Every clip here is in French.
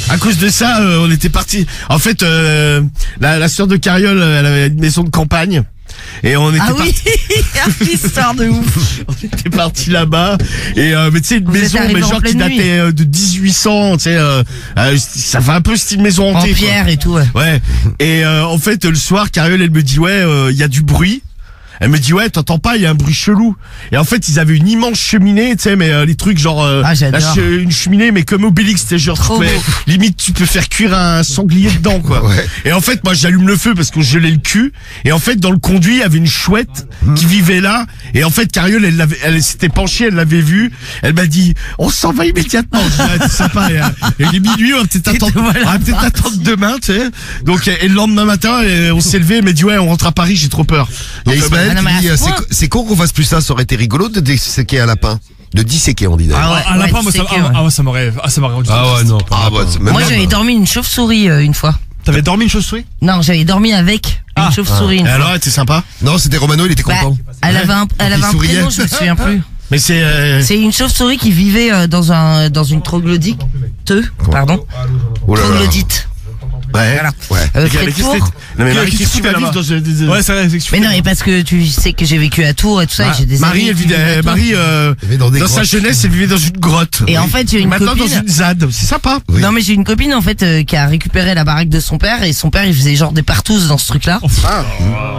À cause de ça, on était parti. En fait, la sœur de Cariole, elle avait une maison de campagne. Et on était histoire de ouf. On était parti là-bas et mais tu sais une maison mais genre qui datait de 1800, tu sais ça fait un peu style maison hantée en pierre quoi. Et tout ouais. Et en fait le soir Cariole elle me dit il y a du bruit. Elle me dit t'entends pas, il y a un bruit chelou. Et en fait ils avaient une immense cheminée, tu sais mais les trucs genre une cheminée mais comme Obélix, c'était genre limite tu peux faire cuire un sanglier dedans quoi. Ouais. Et en fait moi j'allume le feu parce qu'on gelait le cul. Et en fait dans le conduit il y avait une chouette qui vivait là. Et en fait Cariole elle s'était penchée, elle l'avait vu. Elle m'a dit on s'en va immédiatement. C'est sympa. Et il est minuit, on va peut-être attendre demain, tu sais. Donc et le lendemain matin on s'est levé, elle m'a dit on rentre à Paris, j'ai trop peur. Donc, c'est con qu'on fasse plus ça aurait été rigolo de disséquer un lapin. De disséquer, on dit d'ailleurs. Un lapin, moi, ça m'aurait rendu. Ah ouais, non. Moi, j'avais dormi une chauve-souris une fois. T'avais dormi une chauve-souris? Non, j'avais dormi avec une chauve-souris une fois. Alors, c'était sympa? Non, c'était Romano, il était content. Elle avait un prénom, je me souviens plus. Mais c'est une chauve-souris qui vivait dans une troglodyte. Troglodyte. Ouais. Voilà. Non mais Marie, qu'est-ce que tu vas vivre dans ouais, c'est vrai, mais non, mais parce que tu sais que j'ai vécu à Tours et tout ça, et j'ai des Marie, dans sa jeunesse, elle vivait dans une grotte. Et en fait, j'ai une copine. Maintenant, dans une ZAD. C'est sympa. Oui. Non, mais j'ai une copine, en fait, qui a récupéré la baraque de son père, et son père, il faisait genre des partouzes dans ce truc-là.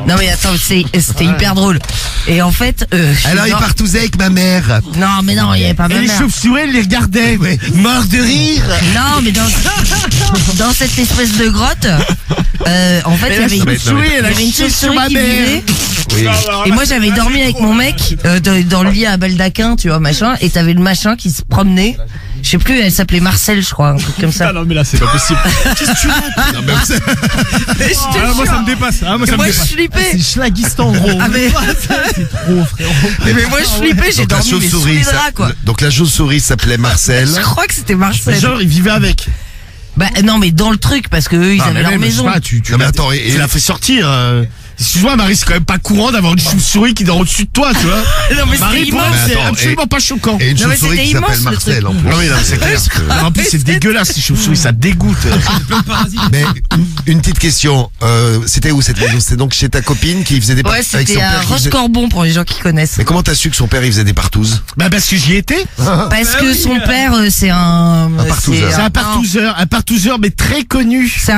Non, mais attends, c'était hyper drôle. Et en fait, alors, il partouzait avec ma mère. Non, mais non, il y avait pas ma mère. Et les chauves-souris, elle les regardait, morts de rire. Non, mais dans cette espèce de grotte, en fait, il y avait une chauve-souris qui vivait. Oui. Et moi, j'avais dormi avec mon mec dans le lit à baldaquin, tu vois, machin, et t'avais le machin qui se promenait. Je sais plus, elle s'appelait Marcel, je crois, un truc comme ça. Ah non, mais là, c'est pas possible. Qu'est-ce que tu veux? Moi, ça me dépasse. Moi, je flippais. C'est Schlagistan, gros. C'est trop, frérot. Mais moi, je flippais, j'ai dormi sous les draps, quoi. Donc, la chauve-souris s'appelait Marcel. Je crois que c'était Marcel. Genre, il vivait avec. Bah, non, mais dans le truc, parce que eux, ils avaient leur maison. Tu l'as fait sortir. Excuse-moi, Marie, c'est quand même pas courant d'avoir une chauve-souris qui dort au-dessus de toi, tu vois. Non, mais Marie, pour moi, c'est absolument pas choquant. Et une chauve-souris qui s'appelle Marcel, en plus. Non, mais non, c'est clair. En plus, c'est dégueulasse, ces chauves-souris, ça dégoûte. Mais, une petite question. C'était où cette maison? C'était donc chez ta copine qui faisait des partouzes? Ouais, c'était à Roche-Corbon pour les gens qui connaissent. Mais comment t'as su que son père, il faisait des partouzes? Bah, parce que j'y étais. Parce que son père, c'est un partouzeur. C'est un partouzeur. Un partouzeur, mais très connu. C'est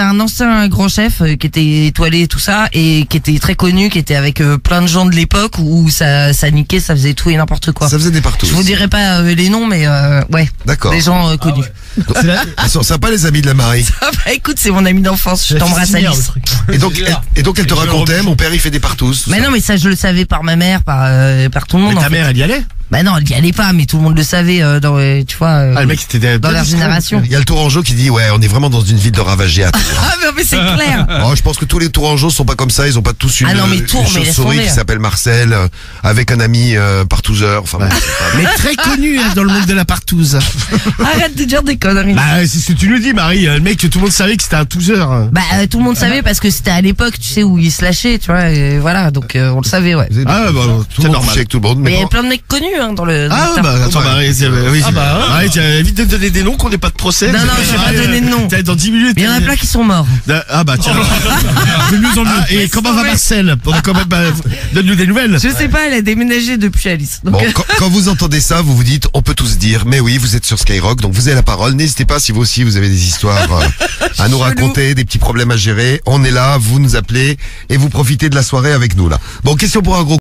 un ancien grand chef qui était étoilé et tout ça, et qui était très connu, qui était avec plein de gens de l'époque où ça niquait, ça faisait tout et n'importe quoi. Ça faisait des partouzes. Je vous dirais pas les noms, mais ouais. D'accord. Des gens connus. Ils sont sympas, les amis de la Marie. Bah écoute, c'est mon ami d'enfance, je t'embrasse, Alice. Et donc elle te racontait, mon père il fait des partouzes. Mais non, mais ça je le savais par ma mère, par tout le monde. Mais ta mère, elle y allait? Bah non, elle y allait pas, mais tout le monde le savait tu vois. Le mec était dans leur génération. Il y a le Tourangeau qui dit on est vraiment dans une ville de ravagés. Ah mais c'est clair. Je pense que tous les Tourangeaux sont pas comme ça, ils ont pas tous une chauve-souris qui s'appelle Marcel avec un ami partouzeur. Enfin, mais très connu dans le monde de la partouze. Arrête de dire des conneries. Bah c'est ce que tu nous dis, Marie. Le mec, tout le monde savait que c'était un touzeur. Bah tout le monde savait parce que c'était à l'époque, tu sais, où il se lâchait, tu vois. Et voilà, donc on le savait, ouais. Ah bah tout le monde avec tout le monde. Mais il y a plein de mecs connus dans le. Attends, Marie, oui. Évite de donner des noms, qu'on n'ait pas de procès. Non, je vais pas donner de noms. Dans 10 minutes. Il y en a plein qui sont morts. Ah bah tiens. De mieux en mieux. Et comment va Marcel? Donne-nous des nouvelles. Je sais pas, elle a déménagé depuis Alice. Bon, quand vous entendez ça, vous vous dites, on peut tous dire, mais oui, vous êtes sur Skyrock, donc vous avez la parole. N'hésitez pas, si vous aussi vous avez des histoires à nous raconter, des petits problèmes à gérer. On est là, vous nous appelez et vous profitez de la soirée avec nous là. Bon, question pour un gros